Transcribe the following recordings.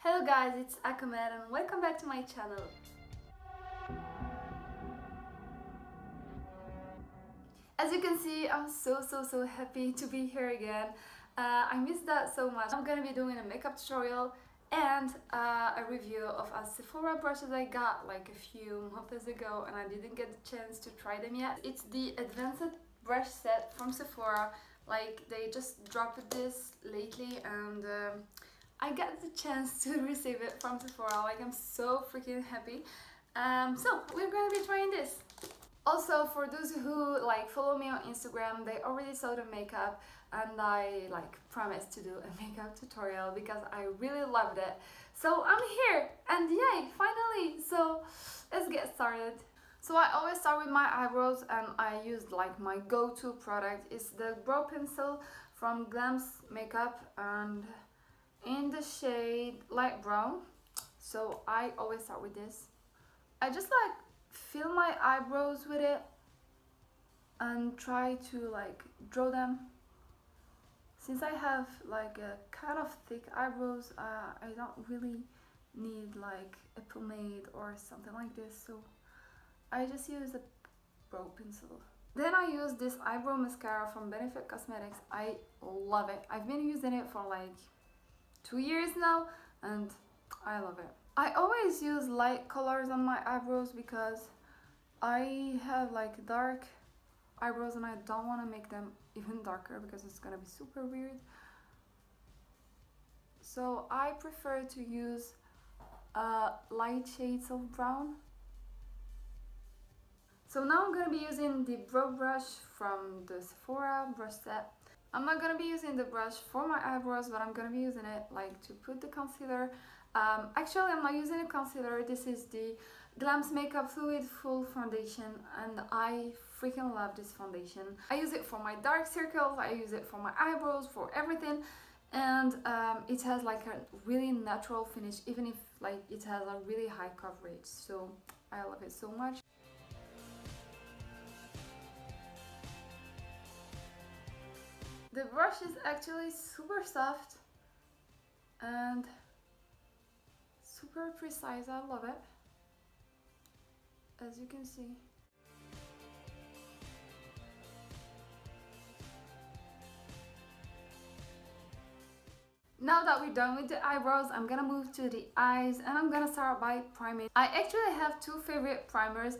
Hello guys, it's Ahmed and welcome back to my channel. As you can see, I'm so happy to be here again. I missed that so much. I'm gonna be doing a makeup tutorial and a review of a Sephora brushes I got like a few months ago and I didn't get the chance to try them yet. It's the advanced brush set from Sephora. Like they just dropped this lately and I got the chance to receive it from Sephora. Like I'm so freaking happy. So we're gonna be trying this. Also, for those who like follow me on Instagram, they already saw the makeup and I like promised to do a makeup tutorial because I really loved it. So I'm here and yay, finally! So let's get started. So I always start with my eyebrows and I use like my go-to product is the brow pencil from Glam's Makeup and in the shade light brown. So I always start with this. I just like fill my eyebrows with it and try to like draw them. Since I have like a kind of thick eyebrows, I don't really need like a pomade or something like this, so I just use a brow pencil. Then I use this eyebrow mascara from Benefit Cosmetics. I love it. I've been using it for like 2 years now and I love it. I always use light colors on my eyebrows because I have like dark eyebrows and I don't want to make them even darker because it's gonna be super weird. So I prefer to use light shades of brown. So now I'm gonna be using the brow brush from the Sephora brush set. I'm not gonna be using the brush for my eyebrows, but I'm gonna be using it like to put the concealer. Actually, I'm not using a concealer. This is the Glam's Makeup Fluid Full Foundation and I freaking love this foundation. I use it for my dark circles, I use it for my eyebrows, for everything. And it has like a really natural finish, even if like it has a really high coverage. So I love it so much. The brush is actually super soft and super precise. I love it, as you can see. Now that we're done with the eyebrows, I'm gonna move to the eyes and I'm gonna start by priming. I actually have two favorite primers.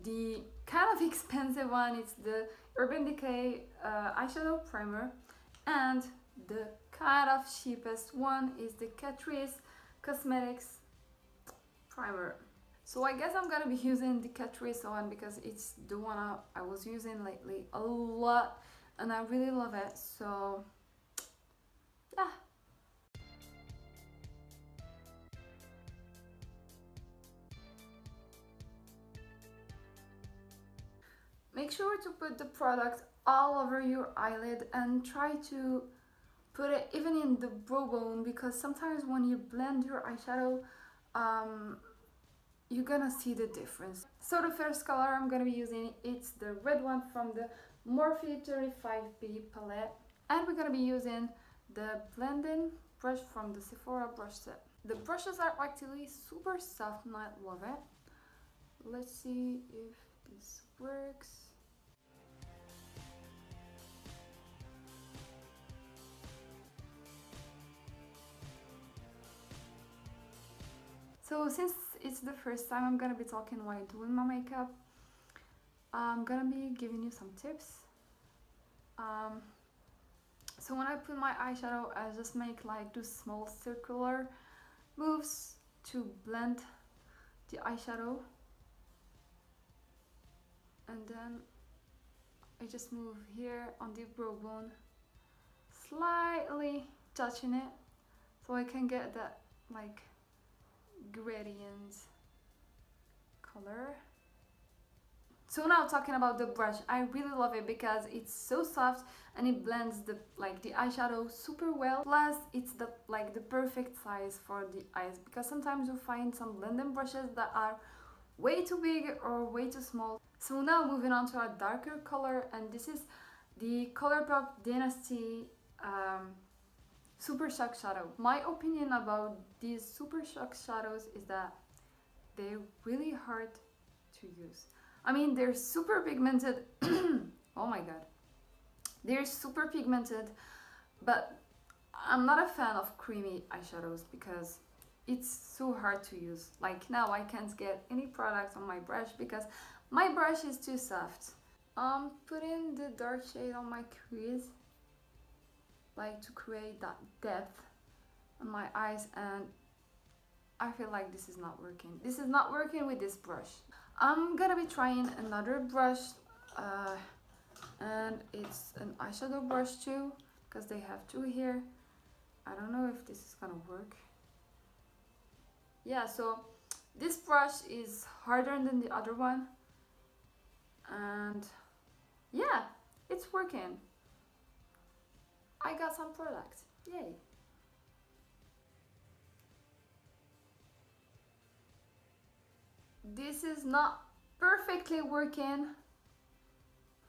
The kind of expensive one is the Urban Decay eyeshadow primer and the kind of cheapest one is the Catrice Cosmetics primer. So I guess I'm gonna be using the Catrice one because it's the one I was using lately a lot and I really love it. So yeah. Make sure to put the product all over your eyelid and try to put it even in the brow bone because sometimes when you blend your eyeshadow, you're gonna see the difference. So the first color I'm gonna be using, it's the red one from the Morphe 35B palette. And we're gonna be using the blending brush from the Sephora brush set. The brushes are actually super soft and I love it. Let's see if this works. So since it's the first time I'm gonna be talking while doing my makeup, I'm gonna be giving you some tips. So when I put my eyeshadow, I just make like those small circular moves to blend the eyeshadow. And then I just move here on the brow bone, slightly touching it so I can get that like gradient color. So now talking about the brush, I really love it because it's so soft and it blends the eyeshadow super well. Plus it's the perfect size for the eyes because sometimes you find some blending brushes that are way too big or way too small. So now moving on to a darker color, and this is the ColourPop Dynasty Super Shock Shadow. My opinion about these Super Shock Shadows is that they're really hard to use. I mean, they're super pigmented. Oh my god. They're super pigmented, but I'm not a fan of creamy eyeshadows because it's so hard to use. Like now I can't get any product on my brush because my brush is too soft. I'm putting the dark shade on my crease, like to create that depth on my eyes, and I feel like this is not working. This is not working with this brush. I'm gonna be trying another brush, and it's an eyeshadow brush too, because they have two here. I don't know if this is gonna work. Yeah, so this brush is harder than the other one, and yeah, it's working. I got some product, yay. This is not perfectly working.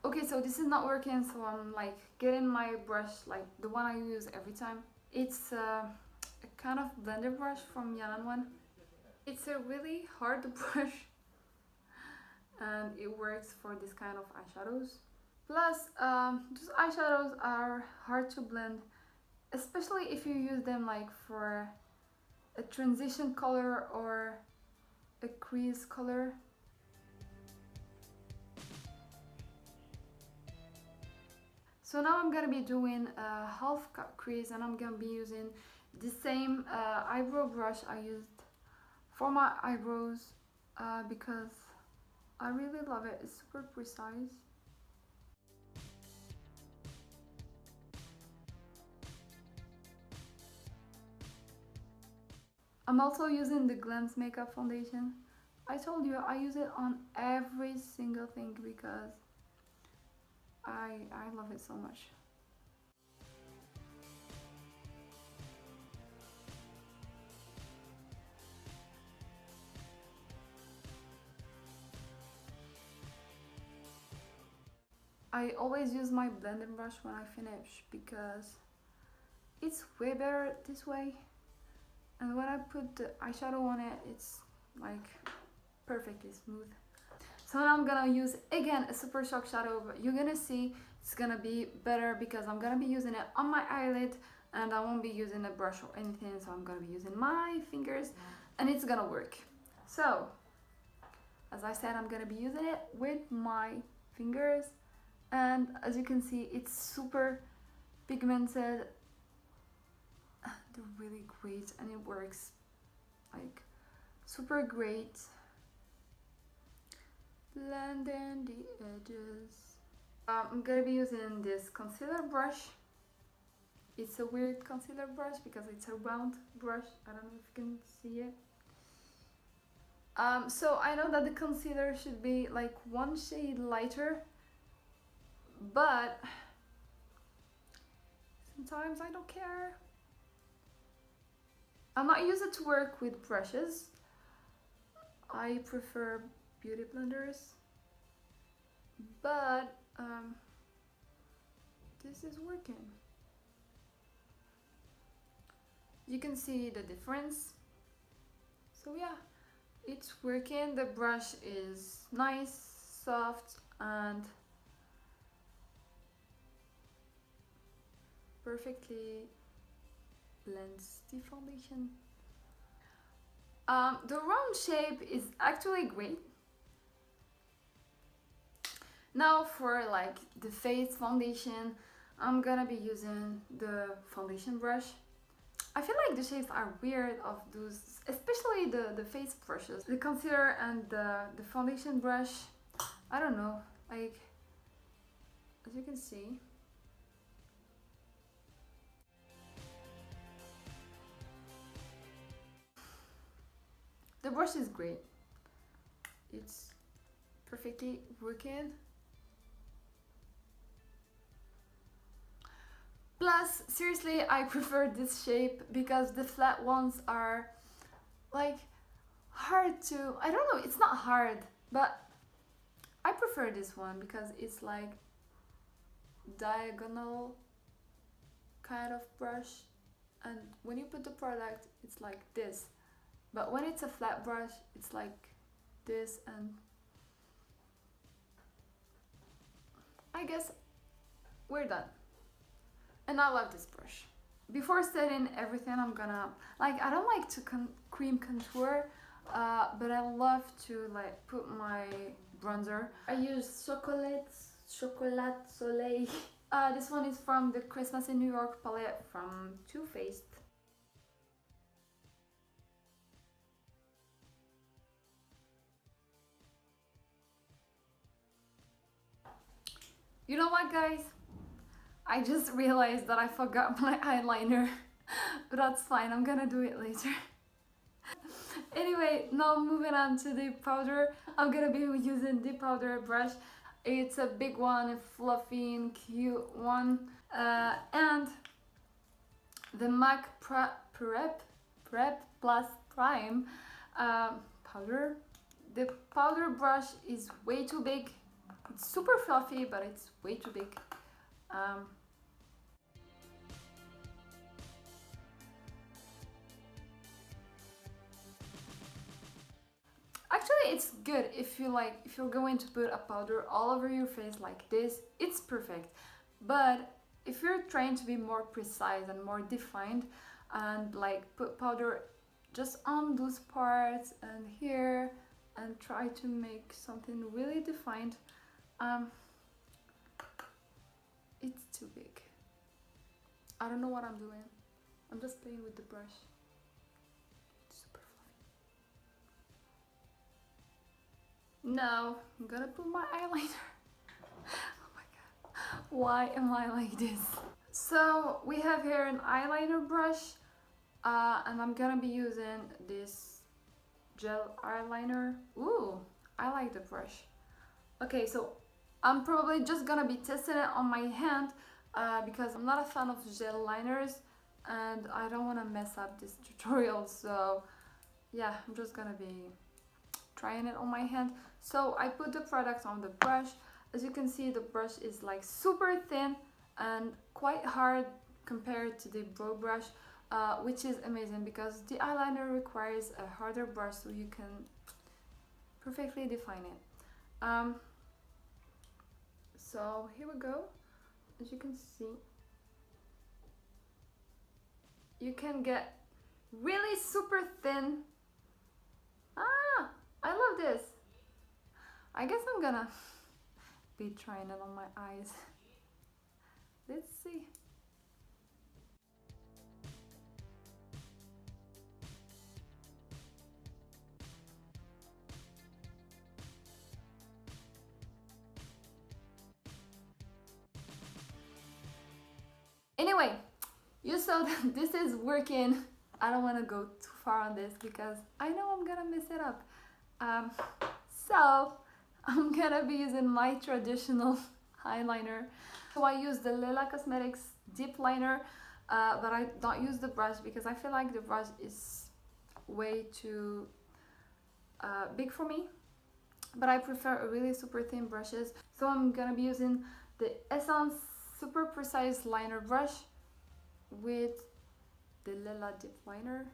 Okay, so this is not working, so I'm like getting my brush, like the one I use every time. It's a kind of blender brush from Yanan one. It's a really hard brush and it works for this kind of eyeshadows. Plus, those eyeshadows are hard to blend, especially if you use them like for a transition color or a crease color. So now I'm gonna be doing a half cut crease, and I'm gonna be using the same eyebrow brush I used for my eyebrows because I really love it. It's super precise. I'm also using the Glance Makeup Foundation. I told you I use it on every single thing because I love it so much. I always use my blending brush when I finish because it's way better this way, and when I put the eyeshadow on it, it's like perfectly smooth. So now I'm gonna use again a Super Shock Shadow, but you're gonna see it's gonna be better because I'm gonna be using it on my eyelid and I won't be using a brush or anything, so I'm gonna be using my fingers and it's gonna work. So as I said, I'm gonna be using it with my fingers, and as you can see, it's super pigmented. They're really great and it works like super great. Blend in the edges. I'm gonna be using this concealer brush. It's a weird concealer brush because it's a round brush. I don't know if you can see it. So I know that the concealer should be like one shade lighter, but sometimes I don't care. I'm not used to work with brushes. I prefer beauty blenders, but this is working. You can see the difference. So yeah, it's working. The brush is nice, soft, and perfectly blends the foundation. The round shape is actually great. Now for like the face foundation, I'm gonna be using the foundation brush. I feel like the shapes are weird of those, especially the face brushes. The concealer and the foundation brush, I don't know, like, as you can see, the brush is great. It's perfectly working. Plus, seriously, I prefer this shape because the flat ones are like hard to, I don't know, it's not hard, but I prefer this one because it's like diagonal kind of brush. and when you put the product it's like this, but when it's a flat brush it's like this. And I guess we're done. And I love this brush. Before setting everything, I'm gonna, like, I don't like to cream contour, but I love to like put my bronzer. I use Chocolat Soleil. This one is from the Christmas in New York palette from Too Faced. You know what, guys? I just realized that I forgot my eyeliner, but that's fine, I'm gonna do it later. Anyway, now moving on to the powder. I'm gonna be using the powder brush. It's a big one, a fluffy and cute one, and the MAC Prep Plus Prime powder. The powder brush is way too big. It's super fluffy, but it's way too big. Actually, it's good if you're going to put a powder all over your face like this, it's perfect. But if you're trying to be more precise and more defined and like put powder just on those parts and here and try to make something really defined, it's too big. I don't know what I'm doing. I'm just playing with the brush. It's super fluffy. Now I'm gonna put my eyeliner. Oh my god, why am I like this? So we have here an eyeliner brush, and I'm gonna be using this gel eyeliner. Ooh, I like the brush. Okay, so I'm probably just gonna be testing it on my hand because I'm not a fan of gel liners and I don't want to mess up this tutorial, so yeah, I'm just gonna be trying it on my hand. So I put the product on the brush. As you can see, the brush is like super thin and quite hard compared to the brow brush, which is amazing because the eyeliner requires a harder brush so you can perfectly define it. So here we go. As you can see, you can get really super thin. Ah, I love this. I guess I'm gonna be trying it on my eyes. Let's see. Anyway, you saw that this is working. I don't want to go too far on this because I know I'm gonna mess it up. So I'm gonna be using my traditional eyeliner. So I use the Lila Cosmetics Deep Liner, but I don't use the brush because I feel like the brush is way too big for me. But I prefer a really super thin brushes. So I'm gonna be using the Essence Super Precise Liner brush with the Lila Deep Liner.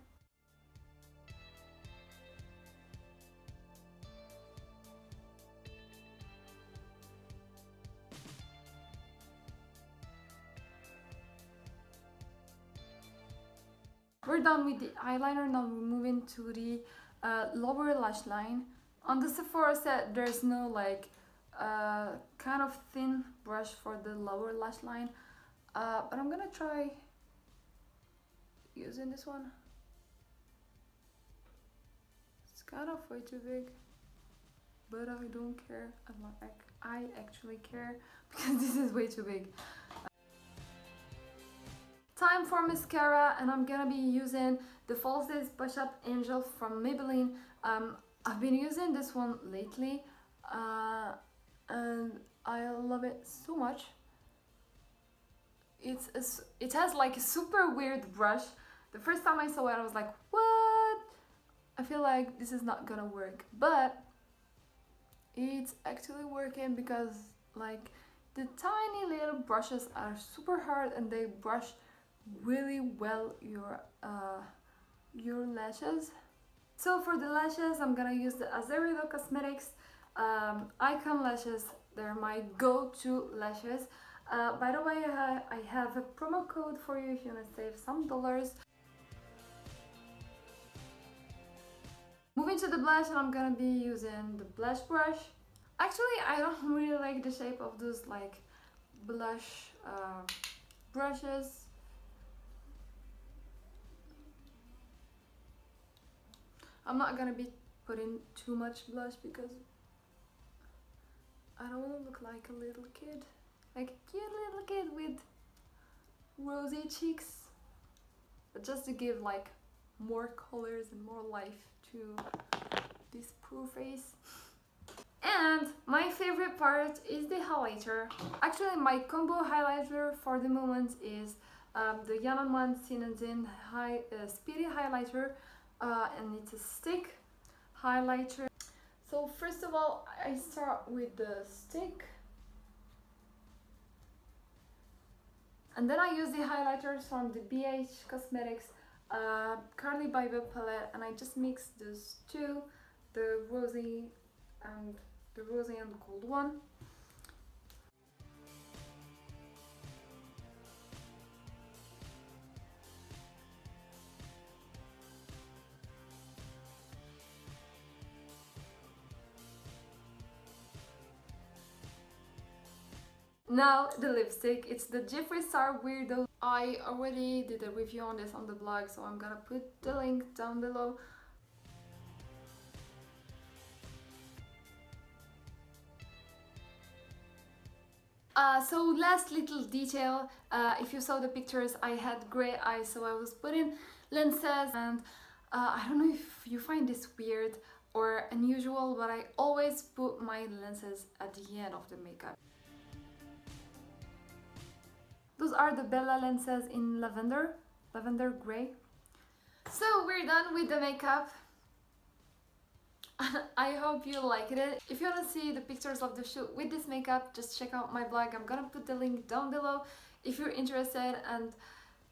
We're done with the eyeliner, now we're moving to the lower lash line. On the Sephora set, there's no like kind of thin brush for the lower lash line, but I'm gonna try using this one. It's kind of way too big, but I don't care. I actually care because this is way too big. Time for mascara, and I'm gonna be using the Falsies Push Up Angel from Maybelline. I've been using this one lately, and I love it so much. It has like a super weird brush. The first time I saw it, I was like, what? I feel like this is not gonna work, but it's actually working because like the tiny little brushes are super hard and they brush really well your lashes. So for the lashes, I'm gonna use the Eyebrow Cosmetics Icon lashes. They're my go-to lashes. By the way, I have a promo code for you if you want to save some dollars. Moving to the blush, and I'm gonna be using the blush brush. Actually, I don't really like the shape of those like blush brushes. I'm not gonna be putting too much blush because I don't want to look like a little kid, like a cute little kid with rosy cheeks, but just to give like more colors and more life to this poor face. And my favorite part is the highlighter. Actually, my combo highlighter for the moment is the Yaman Cinnatin Speedy Highlighter, and it's a stick highlighter. So first of all, I start with the stick, and then I use the highlighters from the BH Cosmetics Curly Bible palette, and I just mix those two, the rosy and the gold one. Now the lipstick, it's the Jeffree Star Weirdo. I already did a review on this on the blog, so I'm gonna put the link down below. So last little detail, if you saw the pictures, I had gray eyes, so I was putting lenses, and I don't know if you find this weird or unusual, but I always put my lenses at the end of the makeup. Those are the Bella lenses in lavender gray. So we're done with the makeup. I hope you liked it. If you want to see the pictures of the shoot with this makeup, just check out my blog. I'm gonna put the link down below if you're interested. And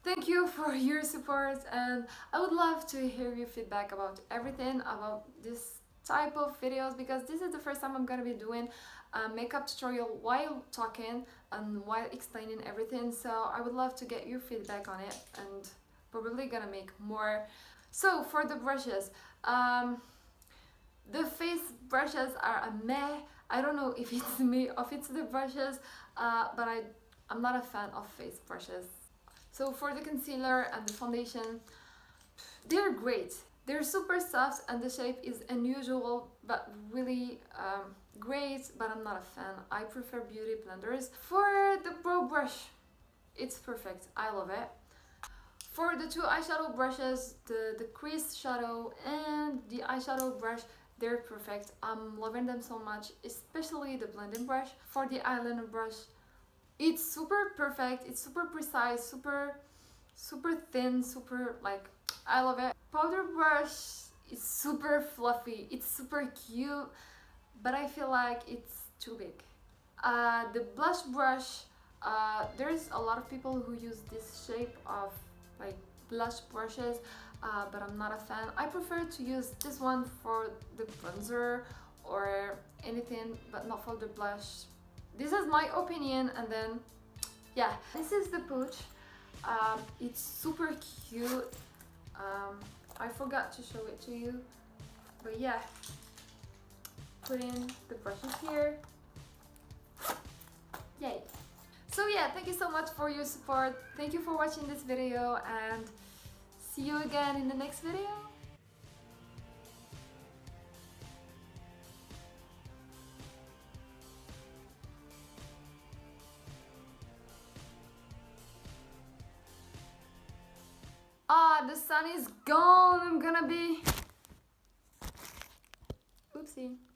thank you for your support, and I would love to hear your feedback about everything about this type of videos, because this is the first time I'm gonna be doing a makeup tutorial while talking and while explaining everything. So I would love to get your feedback on it, and probably gonna make more. So for the brushes, the face brushes are a meh. I don't know if it's me or if it's the brushes, but I'm not a fan of face brushes. So for the concealer and the foundation, they're great. They're super soft and the shape is unusual but really great, but I'm not a fan. I prefer beauty blenders. For the brow brush, it's perfect. I love it. For the two eyeshadow brushes, the crease shadow and the eyeshadow brush, they're perfect. I'm loving them so much, especially the blending brush. For the eyeliner brush, it's super perfect, it's super precise, super thin, super like, I love it. Powder brush is super fluffy, it's super cute, but I feel like it's too big. The blush brush, there's a lot of people who use this shape of like blush brushes, but I'm not a fan. I prefer to use this one for the bronzer or anything, but not for the blush. This is my opinion. And then yeah, this is the pooch. It's super cute. I forgot to show it to you, but yeah, putting the brushes here. Yay! So yeah, thank you so much for your support. Thank you for watching this video, and see you again in the next video. Ah, the sun is gone. I'm gonna be... Oopsie.